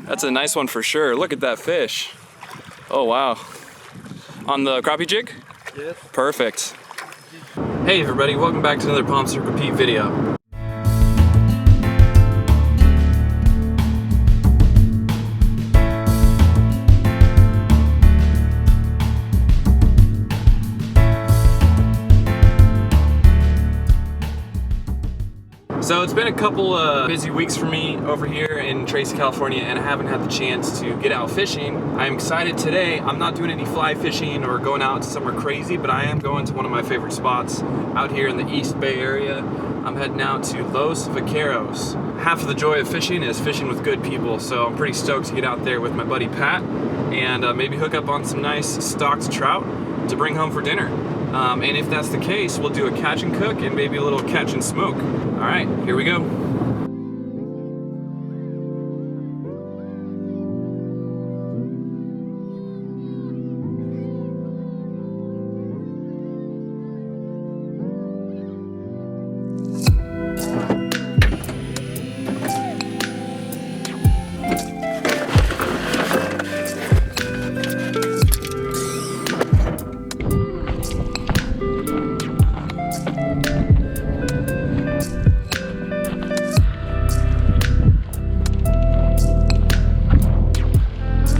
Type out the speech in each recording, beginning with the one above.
That's a nice one for sure. Look at that fish. Oh, wow. On the crappie jig? Yes. Perfect. Hey everybody, welcome back to another Palm Circle Pete video. So it's been a couple busy weeks for me over here in Tracy, California, and I haven't had the chance to get out fishing. I'm excited today. I'm not doing any fly fishing or going out somewhere crazy, but I am going to one of my favorite spots out here in the East Bay area. I'm heading out to Los Vaqueros. Half of the joy of fishing is fishing with good people, so I'm pretty stoked to get out there with my buddy Pat and maybe hook up on some nice stocked trout to bring home for dinner. And if that's the case, we'll do a catch and cook and maybe a little catch and smoke. All right, here we go.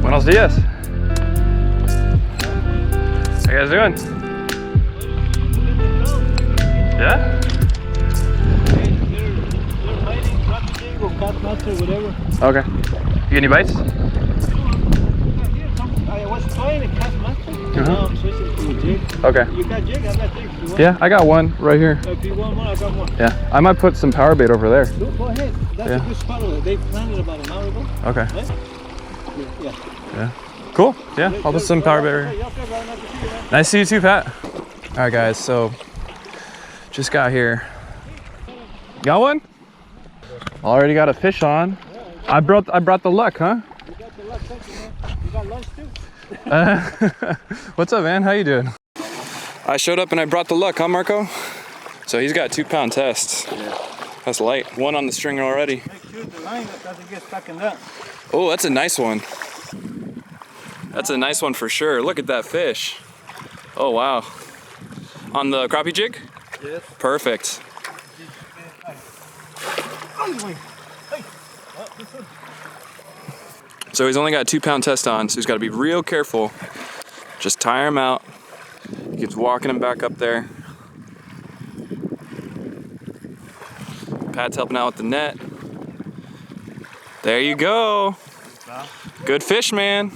Buenos dias. How you guys doing? Yeah? Okay. You get any bites? I was trying to cast mustard. Now I'm switching to a jig. Okay. You got jig? I got jig. You want? Yeah, I got one right here. If you want one, I got one. Yeah, I might put some power bait over there. Go ahead. That's a good spot over there. They planted about an hour ago. Okay. Right? Yeah. Yeah. Cool. Yeah, I'll put some power bait. Nice to see you too, Pat. All right, guys. So just got here. Got one? Already got a fish on. I brought the luck, huh? You got the luck, thank you, man. You got lunch too? What's up, man? How you doing? I showed up and I brought the luck, huh, Marco? So he's got 2-pound tests. Yeah. That's light. One on the stringer already. Make sure the line doesn't get stuck in that. Oh, that's a nice one. That's a nice one for sure. Look at that fish. Oh, wow. On the crappie jig? Yes. Perfect. So he's only got a 2-pound test on, so he's got to be real careful. Just tire him out. He keeps walking him back up there. Pat's helping out with the net. There you go. Good fish, man.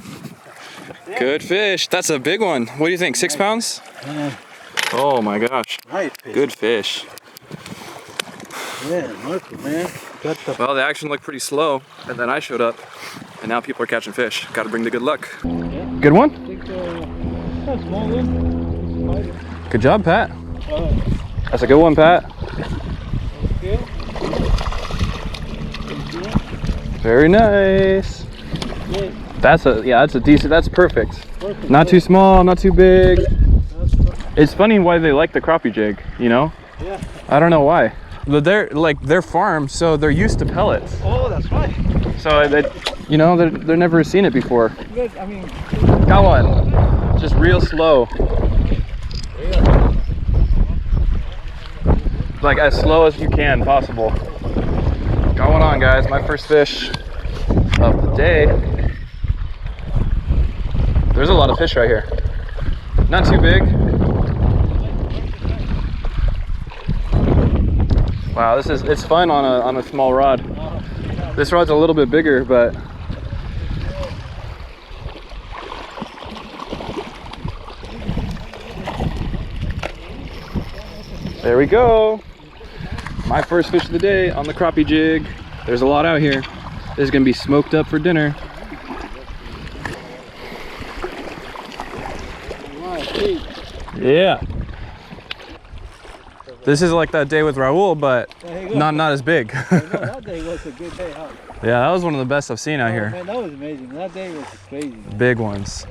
Good fish. That's a big one. What do you think, 6 pounds? Oh my gosh. Good fish. Yeah, Marco, man. Well, the action looked pretty slow, and then I showed up, and now people are catching fish. Got to bring the good luck. Good one? Good job, Pat. That's a good one, Pat. Very nice. That's a decent, that's perfect. Not too small, not too big. It's funny why they like the crappie jig, you know? Yeah. I don't know why. But they're farm, so they're used to pellets. Oh, that's right. So you know, they're never seen it before. Good, I mean. Got one. Just real slow. Like as slow as you can possible. Got one on, guys. My first fish of the day. There's a lot of fish right here. Not too big. Wow, it's fun on a small rod. This rod's a little bit bigger, but there we go. My first fish of the day on the crappie jig. There's a lot out here. This is gonna be smoked up for dinner. Yeah. This is like that day with Raul, but not as big. That day was a good day, huh? Yeah, that was one of the best I've seen out here. Man, that was amazing. That day was crazy. Man. Big ones.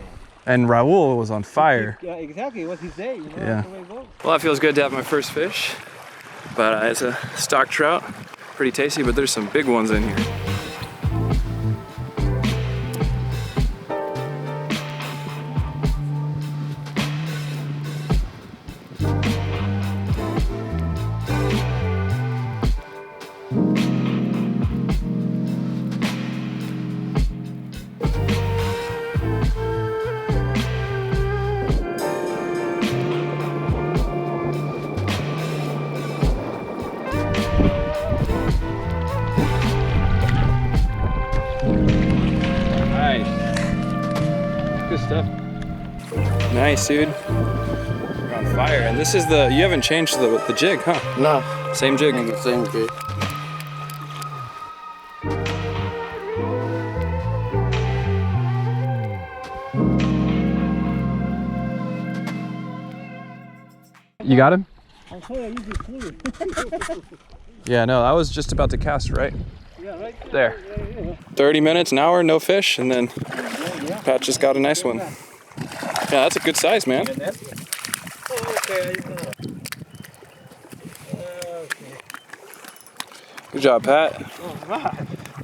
And Raul was on fire. Yeah, exactly. It was his day. You know, Yeah. that's the way it goes. Well, that feels good to have my first fish. But it's a stock trout. Pretty tasty, but there's some big ones in here. stuff. Nice, dude. You're on fire. And this is you haven't changed the jig, huh? No. Same jig. Same jig. You got him? I'm sorry, I usually clear. Yeah, no, I was just about to cast, right? Yeah, right there. 30 minutes, an hour, no fish, and then Pat just got a nice one. Yeah, that's a good size, man. Good job, Pat.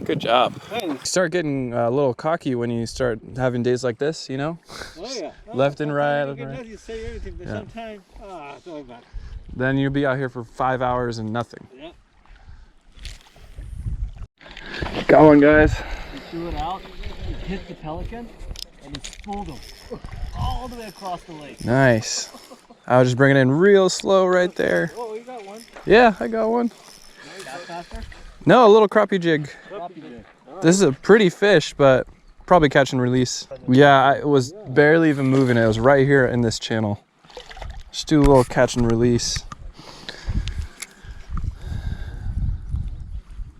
Good job. You start getting a little cocky when you start having days like this, you know? Oh, yeah. Left and right, left and right. You say everything, but sometimes, it's all bad. Then you'll be out here for 5 hours and nothing. Yeah. Got one, guys. You threw it out, it hit the pelican, and it spooled him all the way across the lake. Nice. I was just bringing it in real slow right there. Oh, you got one? Yeah, I got one. That faster? No, a little crappie jig. Crappie jig. This is a pretty fish, but probably catch and release. Yeah, I was barely even moving it. It was right here in this channel. Just do a little catch and release.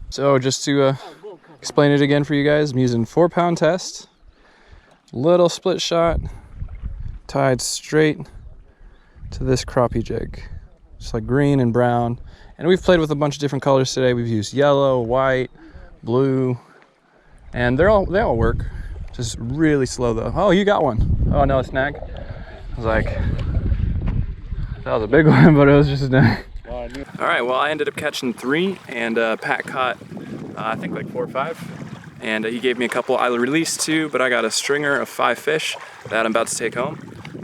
So just to explain it again for you guys, I'm using 4-pound test, little split shot, tied straight to this crappie jig. Just like green and brown. And we've played with a bunch of different colors today. We've used yellow, white, blue, and they all work. Just really slow though. Oh, you got one. Oh, no, a snag. I was like, that was a big one, but it was just a snag. All right, well, I ended up catching 3, and Pat caught, I think like 4 or 5. And he gave me a couple. I released 2, but I got a stringer of 5 fish that I'm about to take home.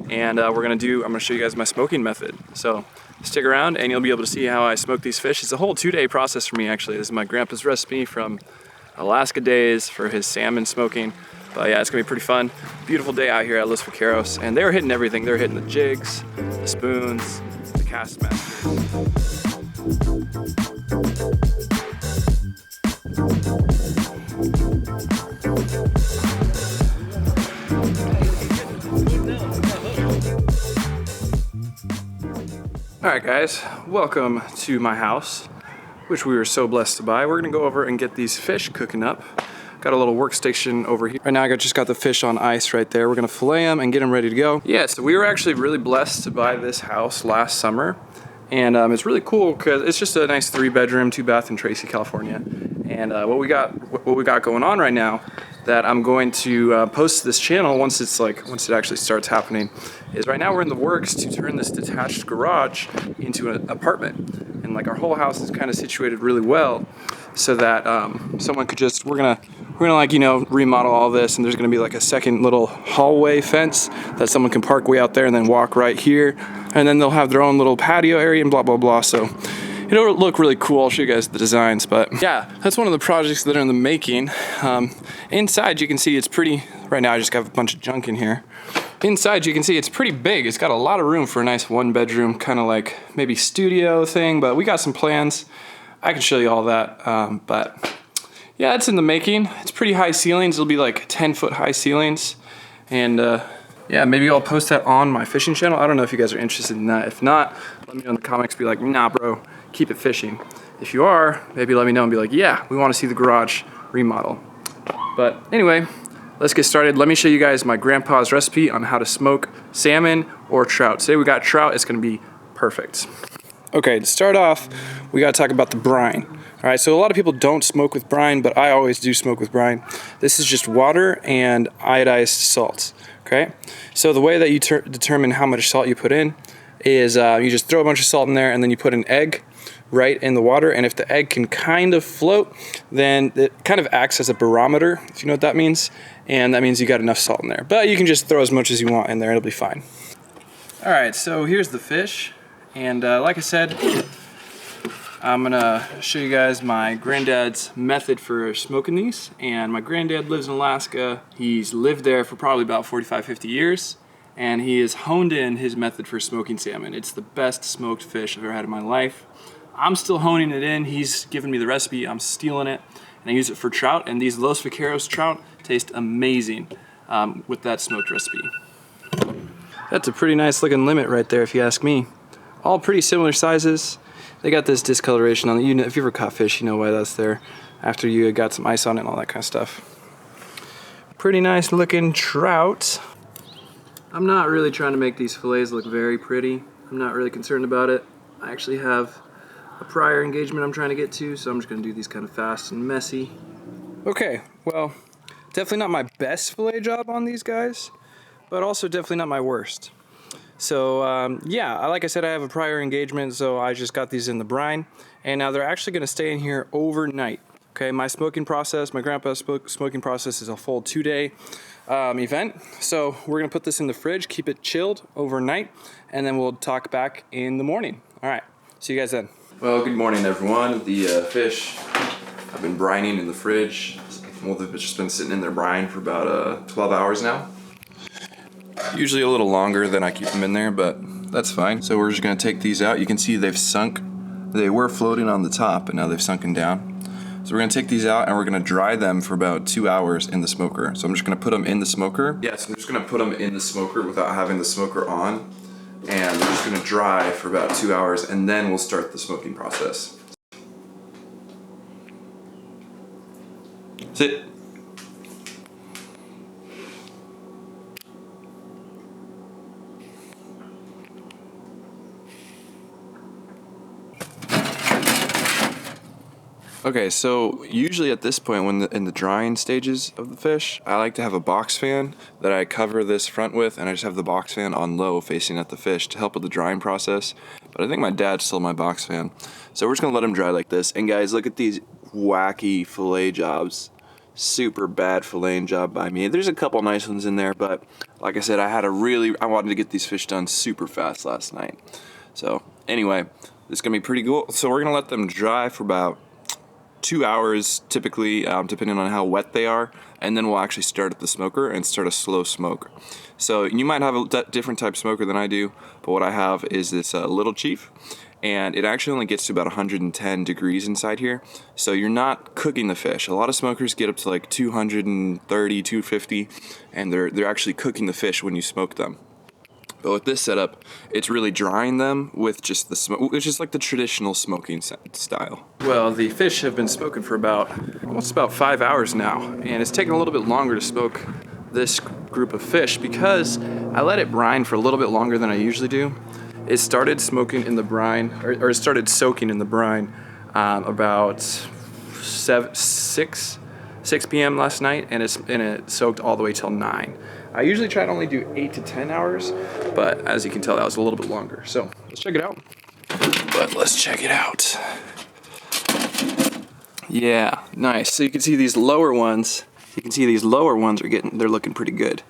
And I'm gonna show you guys my smoking method. So stick around and you'll be able to see how I smoke these fish. It's a whole 2-day process for me, actually. This is my grandpa's recipe from Alaska days for his salmon smoking. But yeah, it's gonna be pretty fun. Beautiful day out here at Los Vaqueros. And they were hitting everything. They were hitting the jigs, the spoons, the cast masters. All right, guys, welcome to my house, which we were so blessed to buy. We're gonna go over and get these fish cooking up. Got a little workstation over here. Right now I just got the fish on ice right there. We're gonna fillet them and get them ready to go. Yeah, so we were actually really blessed to buy this house last summer. And it's really cool because it's just a nice 3-bedroom, 2-bath in Tracy, California. And what we got going on right now that I'm going to post to this channel once it actually starts happening is right now we're in the works to turn this detached garage into an apartment. And like our whole house is kind of situated really well so that someone could just, we're gonna like, you know, remodel all this, and there's gonna be like a second little hallway fence that someone can park way out there and then walk right here. And then they'll have their own little patio area and blah, blah, blah. So it'll look really cool. I'll show you guys the designs, but yeah, that's one of the projects that are in the making. Inside you can see it's pretty, right now I just got a bunch of junk in here. Inside you can see it's pretty big. It's got a lot of room for a nice 1-bedroom kind of like maybe studio thing, but we got some plans. I can show you all that, but yeah, it's in the making. It's pretty high ceilings. It'll be like 10-foot high ceilings. And yeah, maybe I'll post that on my fishing channel. I don't know if you guys are interested in that. If not, let me know in the comments, be like, nah, bro, keep it fishing. If you are, maybe let me know and be like, yeah, we want to see the garage remodel. But anyway, let's get started. Let me show you guys my grandpa's recipe on how to smoke salmon or trout. Today we got trout. It's going to be perfect. Okay, to start off, we got to talk about the brine. All right, so a lot of people don't smoke with brine, but I always do smoke with brine. This is just water and iodized salt, okay? So the way that you determine how much salt you put in is you just throw a bunch of salt in there and then you put an egg right in the water, and if the egg can kind of float, then it kind of acts as a barometer, if you know what that means, and that means you got enough salt in there. But you can just throw as much as you want in there, it'll be fine. All right, so here's the fish, and like I said, I'm gonna show you guys my granddad's method for smoking these. And my granddad lives in Alaska. He's lived there for probably about 45, 50 years. And he has honed in his method for smoking salmon. It's the best smoked fish I've ever had in my life. I'm still honing it in. He's given me the recipe, I'm stealing it. And I use it for trout. And these Los Vaqueros trout taste amazing. with that smoked recipe. That's a pretty nice looking limit right there, if you ask me. All pretty similar sizes. They got this discoloration on it. You know, if you ever caught fish, you know why that's there. After you got some ice on it and all that kind of stuff. Pretty nice looking trout. I'm not really trying to make these fillets look very pretty. I'm not really concerned about it. I actually have a prior engagement I'm trying to get to, so I'm just gonna do these kind of fast and messy. Okay, well, definitely not my best fillet job on these guys, but also definitely not my worst. So yeah, like I said, I have a prior engagement, so I just got these in the brine, and now they're actually gonna stay in here overnight. Okay, my smoking process, my grandpa's smoking process is a full 2-day event. So we're gonna put this in the fridge, keep it chilled overnight, and then we'll talk back in the morning. All right, see you guys then. Well, good morning everyone. The fish have been brining in the fridge. Well, they've just been sitting in their brine for about 12 hours now. Usually a little longer than I keep them in there, but that's fine. So we're just gonna take these out. You can see they've sunk. They were floating on the top, and now they've sunken down. So we're gonna take these out and we're gonna dry them for about 2 hours in the smoker. So I'm just gonna put them in the smoker. Yeah, so I'm just gonna put them in the smoker without having the smoker on. And we're just gonna dry for about 2 hours, and then we'll start the smoking process. Sit. Okay, so usually at this point, when in the drying stages of the fish, I like to have a box fan that I cover this front with, and I just have the box fan on low facing at the fish to help with the drying process. But I think my dad stole my box fan. So we're just gonna let them dry like this. And guys, look at these wacky fillet jobs. Super bad filleting job by me. There's a couple nice ones in there, but like I said, I wanted to get these fish done super fast last night. So anyway, this is gonna be pretty cool. So we're gonna let them dry for about 2 hours typically, depending on how wet they are, and then we'll actually start at the smoker and start a slow smoke. So you might have a different type smoker than I do, but what I have is this Little Chief, and it actually only gets to about 110 degrees inside here, so you're not cooking the fish. A lot of smokers get up to like 230, 250, and they're actually cooking the fish when you smoke them. But with this setup, it's really drying them with just the smoke, which is like the traditional smoking style. Well, the fish have been smoking for almost about 5 hours now, and it's taken a little bit longer to smoke this group of fish because I let it brine for a little bit longer than I usually do. It started smoking in the brine, or it started soaking in the brine about 6 p.m. last night, and it soaked all the way till 9. I usually try to only do 8 to 10 hours, but as you can tell, that was a little bit longer. So let's check it out. Yeah, nice. So you can see these lower ones. They're looking pretty good.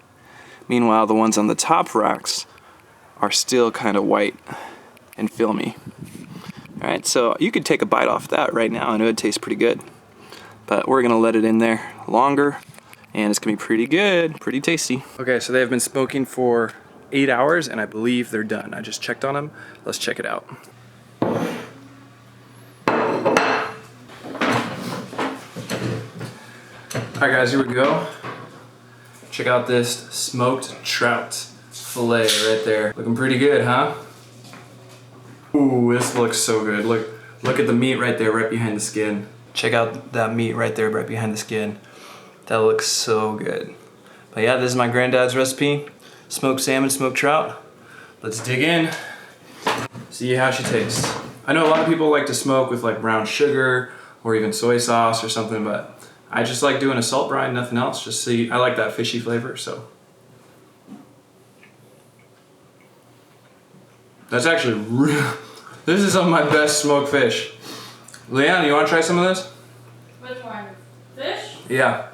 Meanwhile, the ones on the top racks are still kind of white and filmy. All right, so you could take a bite off that right now and it would taste pretty good. But we're gonna let it in there longer, and it's gonna be pretty good, pretty tasty. Okay, so they've been smoking for 8 hours, and I believe they're done. I just checked on them. Let's check it out. All right, guys, here we go. Check out this smoked trout fillet right there. Looking pretty good, huh? Ooh, this looks so good. Look at the meat right there, right behind the skin. Check out that meat right there, right behind the skin. That looks so good. But yeah, this is my granddad's recipe. Smoked salmon, smoked trout. Let's dig in, see how she tastes. I know a lot of people like to smoke with like brown sugar or even soy sauce or something, but I just like doing a salt brine, nothing else. Just see, I like that fishy flavor, so. That's actually real. This is some of my best smoked fish. Leanne, you want to try some of this? Which one? Fish? Yeah.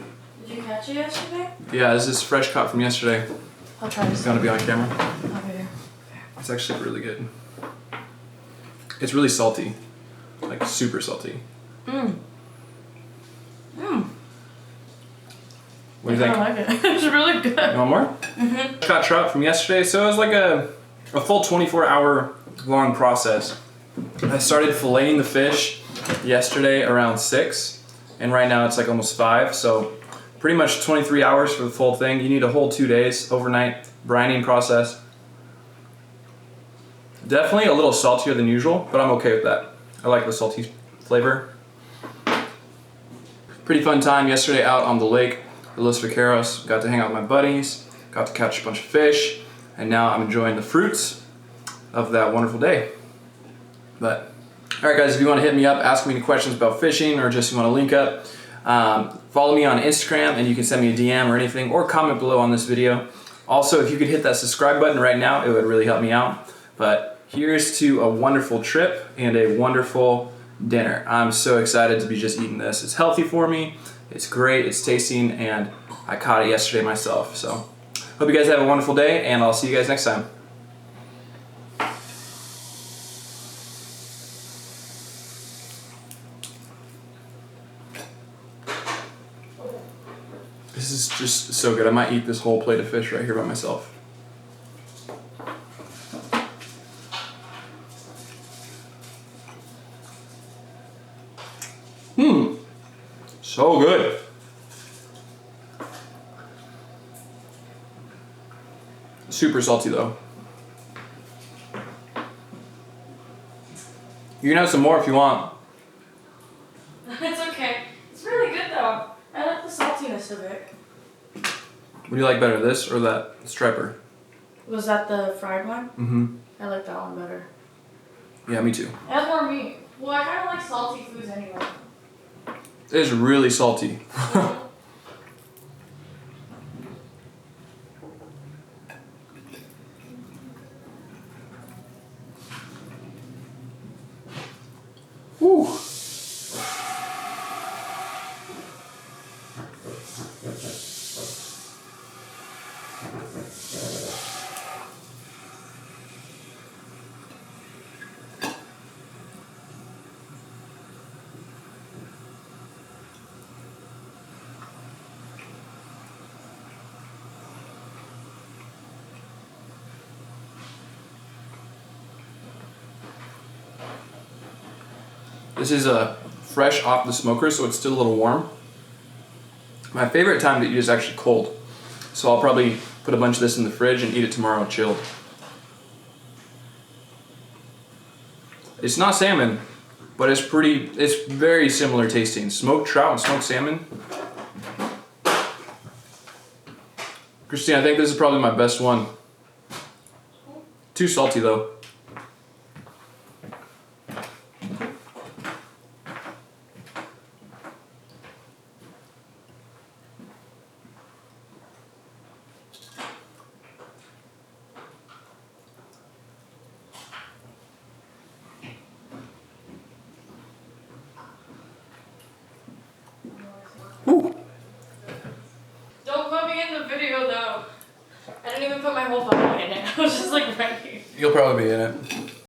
Did you catch it yesterday? Yeah, this is fresh caught from yesterday. I'll try this. It's gonna be on camera. Okay. It's actually really good. It's really salty, like super salty. What do you think? I like it. It's really good. You want more? Mm-hmm. Caught trout from yesterday, so it was like a full 24-hour long process. I started filleting the fish yesterday around 6, and right now it's like almost 5, so Pretty much 23 hours for the full thing. You need a whole 2 days, overnight brining process. Definitely a little saltier than usual, but I'm okay with that. I like the salty flavor. Pretty fun time yesterday out on the lake at Los Vaqueros. Got to hang out with my buddies, got to catch a bunch of fish, and now I'm enjoying the fruits of that wonderful day. But, all right guys, if you want to hit me up, ask me any questions about fishing, or just you want to link up, follow me on Instagram and you can send me a DM or anything, or comment below on this video. Also, if you could hit that subscribe button right now, it would really help me out. But here's to a wonderful trip and a wonderful dinner. I'm so excited to be just eating this. It's healthy for me, it's great, it's tasting, and I caught it yesterday myself. So, hope you guys have a wonderful day, and I'll see you guys next time. This is just so good. I might eat this whole plate of fish right here by myself. So good. Super salty though. You can have some more if you want. It's okay. It's really good though. I like the saltiness of it. What do you like better, this or that striper? Was that the fried one? Mm-hmm. I like that one better. Yeah, me too. It has more meat. Well, I kind of like salty foods anyway. It is really salty. Whew. This is fresh off the smoker, so it's still a little warm. My favorite time to eat is actually cold. So I'll probably put a bunch of this in the fridge and eat it tomorrow chilled. It's not salmon, but it's very similar tasting. Smoked trout and smoked salmon. Christine, I think this is probably my best one. Too salty though. Ooh. Don't put me in the video though. I didn't even put my whole body in it. I was just like right here. You'll probably be in it.